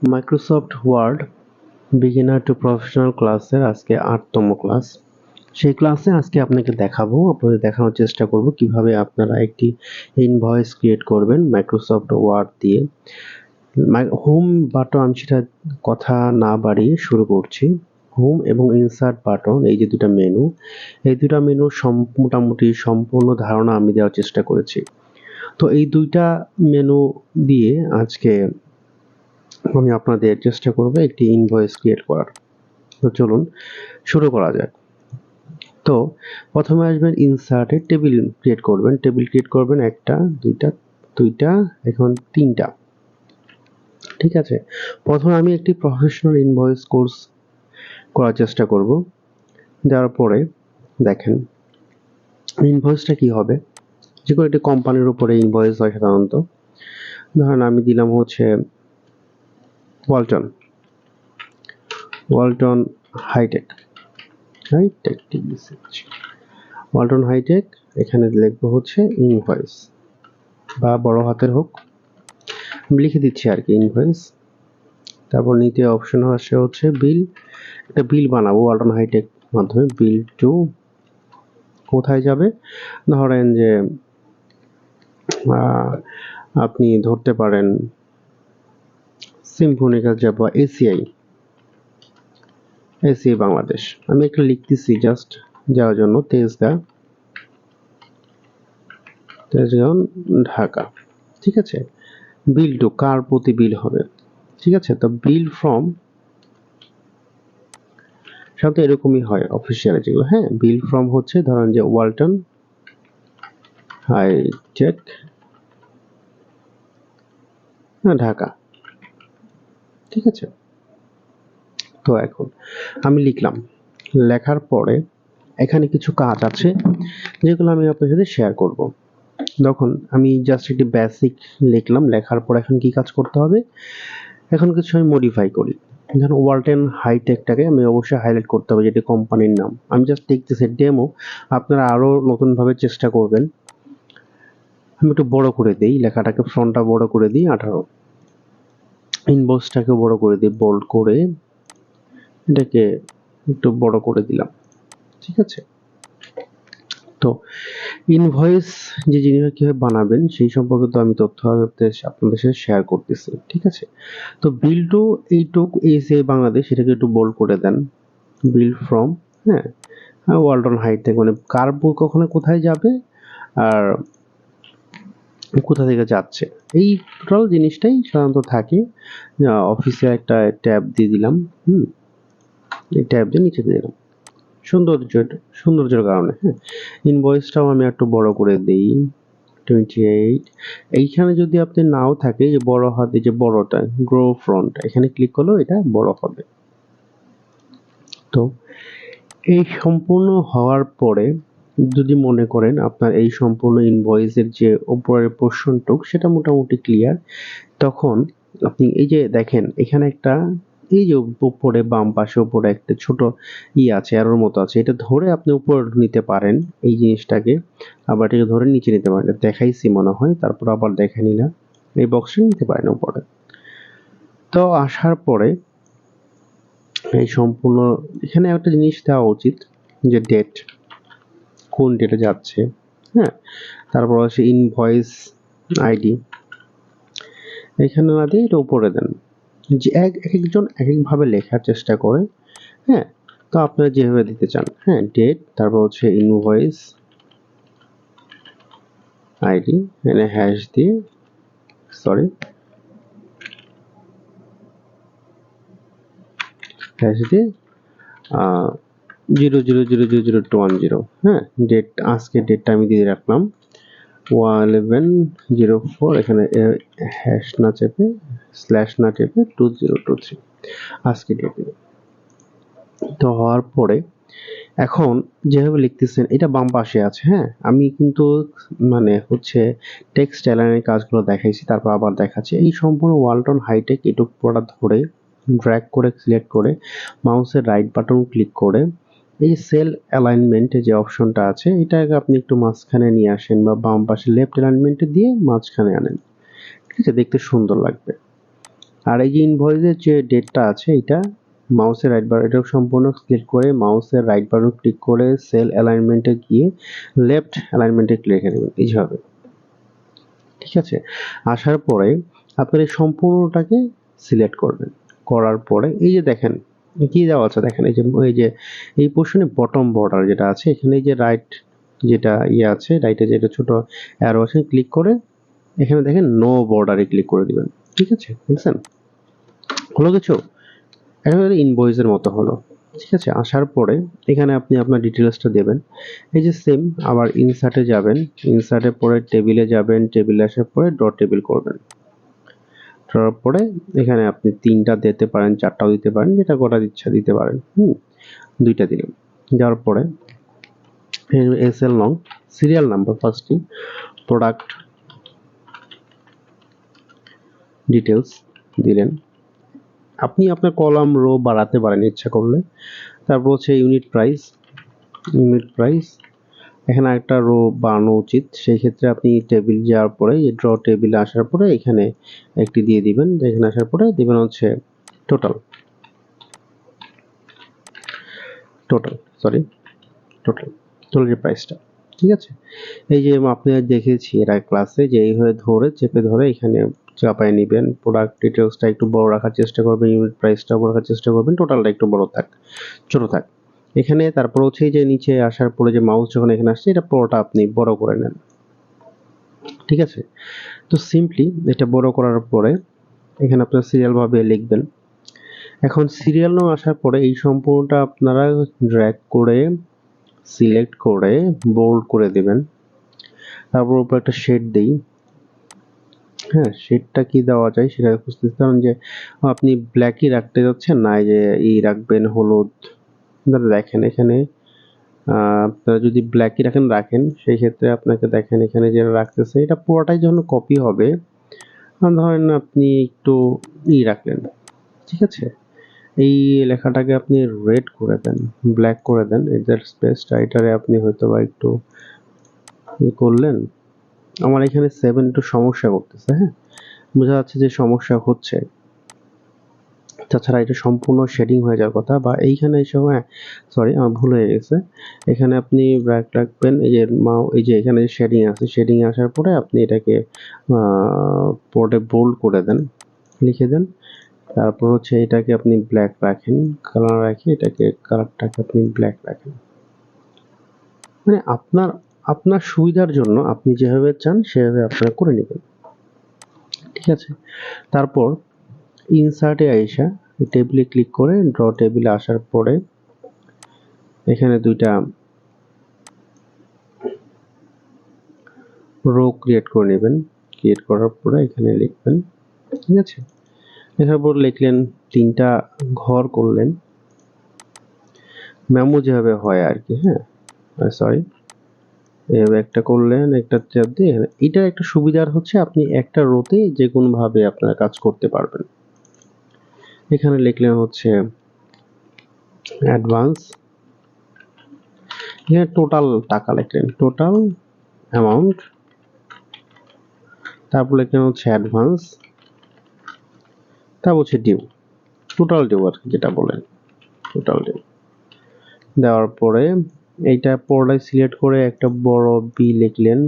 Microsoft Word beginner to professional ক্লাসের আজকে ৮তম class. সেই ক্লাসে আজকে আপনাদের দেখানোর চেষ্টা করব কিভাবে আপনারা একটি ইনভয়েস ক্রিয়েট করবেন মাইক্রোসফট ওয়ার্ড দিয়ে। হোম বাটন, আমি সেটা কথা না বাড়িয়ে শুরু করছি। হোম এবং ইনসার্ট বাটন, এই যে দুটো মেনু, এই দুটো মেনুর মোটামুটি সম্পূর্ণ ধারণা আমি দেওয়ার চেষ্টা করেছি। তো এই দুইটা মেনু দিয়ে আজকে আমি আপনাদের চেষ্টা করব একটি ইনভয়েস ক্রিয়েট করার। তো চলুন শুরু করা যাক। তো প্রথমে আসবেন ইনসার্টে, টেবিল ক্রিয়েট করবেন একটা, দুইটা, এখন তিনটা। ঠিক আছে, প্রথমে আমি একটি প্রফেশনাল ইনভয়েস কোর্স করার চেষ্টা করব। দেওয়ার পরে দেখেন ইনভয়েসটা কি হবে। যে কোনো একটি কোম্পানির উপরে ইনভয়েস হয় সাধারণত। ধরেন আমি দিলাম হচ্ছে ওয়ালটন হাইটেক, ওয়ালটন হাইটেক, এখানে লিখবো হচ্ছে ইনভয়েস, বা বড় হাতের হোক, আমি লিখে দিচ্ছি আর কি ইনভয়েস। তারপর নিতে অপশন আসে হচ্ছে বিল, একটা বিল বানাবো ওয়ালটন হাইটেক মাধ্যমে। বিল টু কোথায় যাবে, ধরেন যে আপনি ধরতে পারেন সিম্ফনিকা যাব এসিআই বাংলাদেশ। আমি একটা লিখতেছি জাস্ট যাওয়ার জন্য, তেজগাঁও ঢাকা। ঠিক আছে, বিল টু কার প্রতি বিল হবে। ঠিক আছে, তো বিল ফ্রম সাথে এরকমই হয় অফিসিয়ালি যেগুলো। হ্যাঁ, বিল ফ্রম হচ্ছে ধরেন যে ওয়ালটন হাইটেক ঢাকা। ঠিক আছে, তো এখন আমি লিখলাম, লেখার পরে এখানে কিছু কাজ আছে যেগুলো আমি আপনার সাথে শেয়ার করব। তখন আমি জাস্ট একটি বেসিক লিখলাম, লেখার পর এখন কি কাজ করতে হবে, এখন কিছু আমি মডিফাই করি। ধরুন ওয়ালটন হাইটেকটাকে আমি অবশ্যই হাইলাইট করতে হবে, যেটি কোম্পানির নাম। আমি জাস্ট দেখতেছি ডেমো, আপনারা আরো নতুনভাবে চেষ্টা করবেন। আমি একটু বড় করে দিই লেখাটাকে, ফ্রন্টটা বড় করে দিই 18, ইনবক্সটাকে বড় করে দিই, বোল্ড করে এটাকে একটু বড় করে দিলাম। ঠিক আছে, তো ইনভয়েস যে জিনিসটা কিভাবে বানাবেন সেই সম্পর্কে তো আমি তথ্য আপনাদের সাথে শেয়ার করতেছি। ঠিক আছে, তো বিল টু এইটুক এসিআই বাংলাদেশ, এটাকে একটু বোল্ড করে দেন। বিল ফ্রম, হ্যাঁ, ওয়ালটন হাইটেক, মানে কার কখনো কোথায় যাবে আর কোথা থেকে যাচ্ছে, এই টোটাল জিনিসটাই সাধারণত থাকে। অফিসে একটা ট্যাব দিয়ে দিলাম, এই ট্যাব দিয়ে নিচে দিয়ে দিলাম সৌন্দর্যের কারণে। হ্যাঁ, ইনভয়েসটাও আমি একটু বড় করে দিই 28। এইখানে যদি আপনি নাও থাকে, যে বড় হাতে যে বড়টা গ্রো ফ্রন্ট, এখানে ক্লিক করলেও এটা বড় হবে। তো এই সম্পূর্ণ হওয়ার পরে যদি মনে করেন আপনার এই সম্পূর্ণ ইনভয়েসের যে উপরের পোর্শনটুক সেটা মোটামুটি ক্লিয়ার, তখন আপনি এই যে দেখেন এখানে একটা, এই যে উপরে বাম পাশে উপরে একটা ছোট আছে, অ্যারোর মতো আছে, এটা ধরে আপনি উপরে নিতে পারেন এই জিনিসটাকে, আবার এটাকে ধরে নিচে নিতে পারেন। দেখাইছি মনে হয়, তারপর আবার দেখে নিলাম, এই বক্সে নিতে পারেন উপরে। তো আসার পরে এই সম্পূর্ণ এখানে একটা জিনিস দেওয়া উচিত, যে ডেট, কোন ডেটে যাচ্ছে। হ্যাঁ, তারপর আছে ইনভয়েস আইডি, এখানে না দিয়ে এটা উপরে দেন। যে একজন এক একভাবে লেখার চেষ্টা করে। হ্যাঁ, তো আপনারা যেভাবে দিতে চান। হ্যাঁ, ডেট, তারপর হচ্ছে ইনভয়েস আইডি, এখানে হ্যাশ দিয়ে, সরি, হ্যাশ দিয়ে 0000010। হ্যাঁ, ডেট, আজকে ডেটটা আমি দিয়ে রাখলাম 11/04, এখানে হ্যাশ না চেপে, স্ল্যাশ না চেপে 2023 আজকে ডেট দিলাম। তো হওয়ার পরে এখন যেভাবে লিখতেছেন এটা বাম পাশে আছে। হ্যাঁ, আমি কিন্তু মানে হচ্ছে টেক্সট অ্যালাইনের কাজগুলো দেখাইছি, তারপর আবার দেখাচ্ছি। এই সম্পূর্ণ ওয়ালটন হাইটেক এটুক পুরোটা ধরে ড্র্যাগ করে সিলেক্ট করে মাউসের রাইট বাটন ক্লিক করে এই সেল অ্যালাইনমেন্টে যে অপশনটা আছে এটাকে আপনি একটু মাঝখানে নিয়ে আসেন, বা বাম পাশে লেফট অ্যালাইনমেন্টে দিয়ে মাঝখানে আনেন। ঠিক আছে, দেখতে সুন্দর লাগবে। আর এই যে ইনভয়েসের যে ডেটটা আছে এটা মাউসের রাইট বার এটা সম্পূর্ণ সিলেক্ট করে মাউসের রাইট বাটন ক্লিক করে সেল অ্যালাইনমেন্টে গিয়ে লেফট অ্যালাইনমেন্টে ক্লিক করে নেবেন এইভাবে। ঠিক আছে, আসার পরে আপনার এই সম্পূর্ণটাকে সিলেক্ট করবেন, করার পরে এই যে দেখেন কি দেওয়া আছে দেখেন এই যে এই পোর্শনে বটম বর্ডার যেটা আছে এখানে এই যে রাইট যেটা ইয়ে আছে রাইটে যেটা ছোট অ্যারো আছে ক্লিক করে এখানে দেখেন নো বর্ডারে ক্লিক করে দিবেন। ঠিক আছে, দেখছেন হলো কিছু একেবারে ইনভয়েসের মতো হলো। ঠিক আছে, আসার পরে এখানে আপনি আপনার ডিটেলসটা দেবেন। এই যে সেম আবার ইনসার্টে যাবেন, ইনসার্টের পরে টেবিলে যাবেন, টেবিলে আসার পরে ডট টেবিল করবেন। তারপরে এখানে আপনি 3টা দিতে পারেন, 4টাও দিতে পারেন, যেটা করার ইচ্ছা দিতে পারেন। 2টা দিলাম। দেওয়ার পরে এসএল নং সিরিয়াল নাম্বার ফার্স্টে প্রোডাক্ট ডিটেলস দিলেন। আপনি আপনার কলাম রো বাড়াতে পারেন ইচ্ছা করলে। তারপর হচ্ছে ইউনিট প্রাইস এখানে একটা রো বানানো উচিত, সেই ক্ষেত্রে আপনি টেবিল যাওয়ার পরে ড্র টেবিলে আসার পরে এখানে একটি দিয়ে দিবেন, এখানে আসার পরে দিবেন হচ্ছে টোটাল যে প্রাইসটা। ঠিক আছে, এই যে আপনি দেখেছি এর আগে ক্লাসে যে এইভাবে চেপে ধরে এখানে চাপায় নেবেন। প্রোডাক্ট ডিটেলসটা একটু বড় রাখার চেষ্টা করবেন, ইউনিট প্রাইসটা বড় রাখার চেষ্টা করবেন, টোটালটা একটু ছোট থাক এখানে। তারপর হচ্ছে যে নিচে আসার পরে যে মাউস যখন এখানে আসছে এটা পুরোটা আপনি বড় করে নেন। ঠিক আছে, তো সিম্পলি এটা বড় করার পরে এখানে আপনার সিরিয়াল ভাবে লিখবেন। এখন সিরিয়াল নাম আসার পরে এই সম্পূর্ণটা আপনারা ড্র্যাগ করে সিলেক্ট করে বোল্ড করে দিবেন। তারপর উপর একটা শেড দেই। হ্যাঁ, শেডটা কি দেওয়া যায় সেটা খুঁজতেছি, কারণ যে আপনি ব্ল্যাকই রাখতে যাচ্ছেন না এই যে রাখবেন হলুদ। দেখেন এখানে আপনারা যদি ব্ল্যাকই রাখেন সেই ক্ষেত্রে আপনাকে দেখেন এখানে যেটা রাখতেছে এটা পুরোটাই যখন কপি হবে ধরেন আপনি একটু রাখলেন। ঠিক আছে, এই লেখাটাকে আপনি রেড করে দেন, ব্ল্যাক করে দেন, এটার স্পেস রাইটারে আপনি হয়তো বা একটু করলেন। আমার এখানে 7 একটু সমস্যা করতেছে। হ্যাঁ, বোঝা যাচ্ছে যে সমস্যা হচ্ছে। তাছাড়া এটা সম্পূর্ণ শেডিং হয়ে যাওয়ার কথা, বা এইখানে এসে সরি আমার ভুল হয়ে গেছে। এখানে আপনি ব্র্যাক রাখবেন, এই যে এখানে যে শেডিং আছে, শেডিং আসার পরে আপনি এটাকে বোর্ডে বোল্ড করে দেন, লিখে দেন। তারপর হচ্ছে এটাকে আপনি ব্ল্যাক রাখেন, কালার রাখি এটাকে কালারটাকে আপনি ব্ল্যাক রাখেন। মানে আপনার সুবিধার জন্য আপনি যেভাবে চান সেভাবে আপনারা করে নেবেন। ঠিক আছে, তারপর ইনসার্টে আইসা টেবিলে ক্লিক করে ড্র টেবিলে আসার পরে এখানে 2টা রো ক্রিয়েট করে নেবেন। ক্রিয়েট করার পরে এখানে লিখবেন। ঠিক আছে, লেখার পর লিখলেন, 3টা ঘর করলেন মেমো যেভাবে হয় আর কি। হ্যাঁ সরি, এভাবে একটা করলেন, একটা চাপ দিয়ে এটার একটা সুবিধার হচ্ছে আপনি একটা রোতে যে কোনো ভাবে আপনারা কাজ করতে পারবেন। এখানে লিখলেন হচ্ছে অ্যাডভান্স, এখানে টোটাল টাকা লিখলেন, টোটাল অ্যামাউন্ট, তারপর লিখলেন হচ্ছে অ্যাডভান্স, তারপর হচ্ছে ডিউ, টোটাল ডিউ আর যেটা বলেন টোটাল ডিউ। দেওয়ার পরে এইটা পুরোটাই সিলেক্ট করে একটা বড় বি লিখলেন।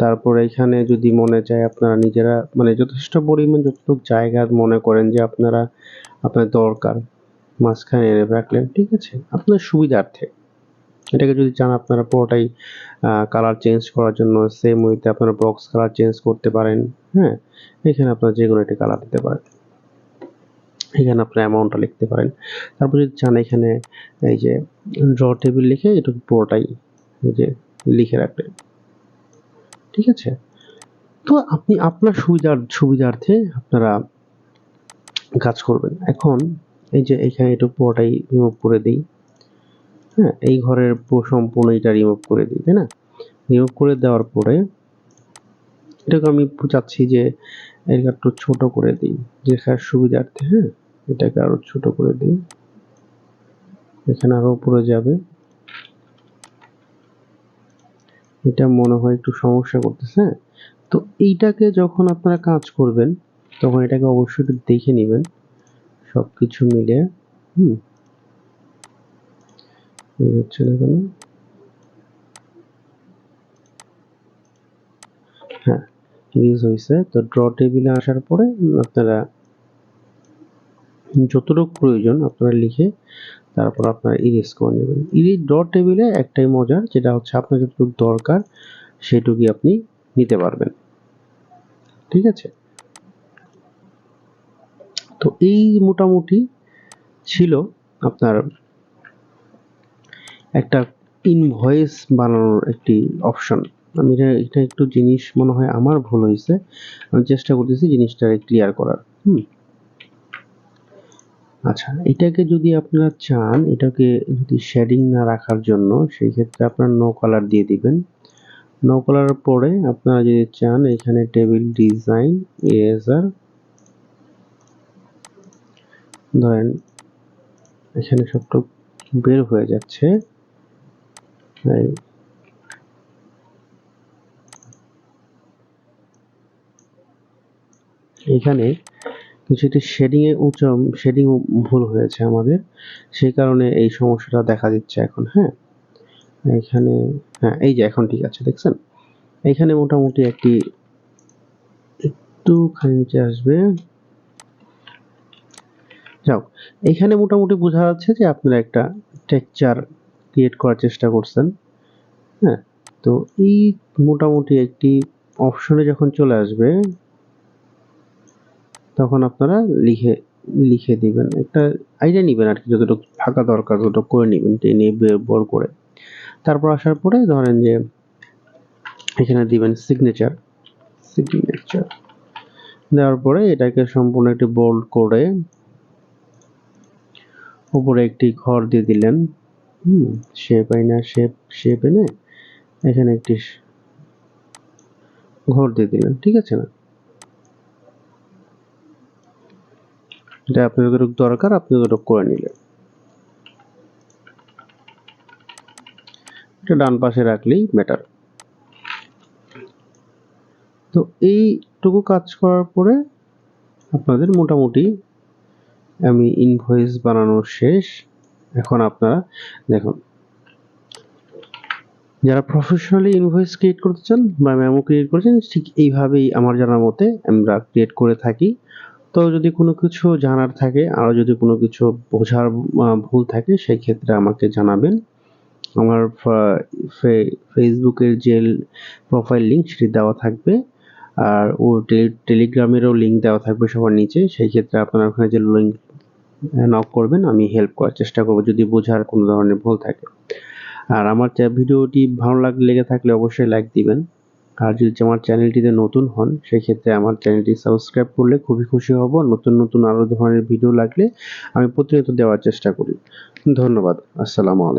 তারপরে এখানে যদি মনে চায় আপনারা নিজেরা মানে যথেষ্ট পরিমাণ যতটুকু জায়গা মনে করেন যে আপনার দরকার মাঝখানে এনে রাখলেন। ঠিক আছে, আপনার সুবিধার্থে এটাকে যদি চান আপনারা পুরোটাই কালার চেঞ্জ করার জন্য সেম ওয়েতে আপনারা বক্স কালার চেঞ্জ করতে পারেন। হ্যাঁ, এখানে আপনারা যে কোনো একটা কালার দিতে পারেন, এখানে আপনার অ্যামাউন্টটা লিখতে পারেন। তারপর যদি চান এখানে এই যে ড্র টেবিল লিখে এটুকু পুরোটাই এই যে লিখে রাখলেন। ঠিক আছে, তো আপনি আপনার সুবিধার্থে আপনারা কাজ করবেন। এখন এই যে এখানে একটু পুরোটাই রিমুভ করে দিই। হ্যাঁ, এই ঘরের সম্পূর্ণ এটা রিমুভ করে দিই, তাই না? রিমুভ করে দেওয়ার পরে এটাকে আমি চাচ্ছি যে এটাকে একটু ছোট করে দিই দেখার সুবিধার্থে। হ্যাঁ, এটাকে আরো ছোট করে দিই, এখানে আরো উপরে যাবে। এটা মনে হয় একটু সমস্যা করতেছে। তো এইটাকে যখন আপনারা কাজ করবেন তখন এটাকে অবশ্যই একটু দেখে নেবেন সবকিছু মিলে। হচ্ছে না কেন? হ্যাঁ, ইউজ হয়েছে। তো ড্র টেবিলে আসার পরে আপনারা যতটুকু প্রয়োজন আপনারা লিখে তারপর আপনারা ইরেজ করে নেবেন। ড্র টেবিলে একটাই মজার, যেটা হচ্ছে আপনার যতটুকু দরকার সেটুকুই আপনি নিতে পারবেন। ঠিক আছে? তো এই মোটামুটি ছিল আপনার একটা ইনভয়েস বানানোর একটি অপশন। আমি এটা একটু জিনিস মনে হয় আমার ভুল হয়েছে, আমি চেষ্টা করতেছি জিনিসটা ক্লিয়ার করার। আচ্ছা, এটাকে যদি আপনারা চান এটাকে যদি শেডিং না রাখার জন্য, সেই ক্ষেত্রে আপনারা নো কালার দিয়ে দিবেন। নো কালার পরে আপনারা যদি চান এখানে টেবিল ডিজাইন ইরেজার, ধরেন এখানে সবটুকু বের হয়ে যাচ্ছে, এখানে কিছু একটি শেডিং ভুল হয়েছে আমাদের, সেই কারণে এই সমস্যাটা দেখা দিচ্ছে এখন। হ্যাঁ, এখানে এই যে এখন ঠিক আছে, দেখছেন? এখানে মোটামুটি একটুখানি নিচে আসবে। যাও, এখানে মোটামুটি বোঝা যাচ্ছে যে আপনারা একটা টেক্সচার ক্রিয়েট করার চেষ্টা করছেন। হ্যাঁ, তো এই মোটামুটি একটি অপশনে যখন চলে আসবে তখন আপনারা লিখে দিবেন, একটা আইডিয়া নিবেন আর কি, যতটুকু ফাঁকা দরকার ততটুকু করে নিবেন, টেনে বের করে। তারপর আসার পরে ধরেন যে এখানে দিবেন সিগনেচার দেওয়ার পরে এটাকে সম্পূর্ণ একটি বোল্ড করে উপরে একটি ঘর দিয়ে দিলেন। শেপ এনে এখানে একটি ঘর দিয়ে দিলেন। ঠিক আছে না? এটা আপনার যতটুকু দরকার আপনি ততটুকু করে নিলেন। এটা ডান পাশে রাখলেই বেটার। তো এইটুকু কাজ করার পরে আপনাদের মোটামুটি আমি ইনভয়েস বানানো শেষ। এখন আপনারা দেখুন, যারা প্রফেশনালি ইনভয়েস ক্রিয়েট করতে চান বা মেমো ক্রিয়েট করছেন, ঠিক এইভাবেই আমার জানার মতে আমরা ক্রিয়েট করে থাকি। তো যদি কোনো কিছু জানার থাকে, আরও যদি কোনো কিছু বোঝার ভুল থাকে, সেই ক্ষেত্রে আমাকে জানাবেন। আমার ফেসবুকের যে প্রোফাইল লিঙ্ক সেটি দেওয়া থাকবে, আর টেলিগ্রামেরও লিঙ্ক দেওয়া থাকবে সবার নিচে। সেই ক্ষেত্রে আপনারা ওখানে যে লিঙ্ক নক করবেন, আমি হেল্প করার চেষ্টা করব যদি বোঝার কোনো ধরনের ভুল থাকে। আর আমার ভিডিওটি ভালো লেগে থাকলে অবশ্যই লাইক দিবেন। আর যদি আমার চ্যানেলটিতে নতুন হন, সেক্ষেত্রে আমার চ্যানেলটি সাবস্ক্রাইব করলে খুবই খুশি হব। নতুন আরও ধরনের ভিডিও লাগলে আমি প্রতিনিয়ত দেওয়ার চেষ্টা করি। ধন্যবাদ। আসসালামু আলাইকুম।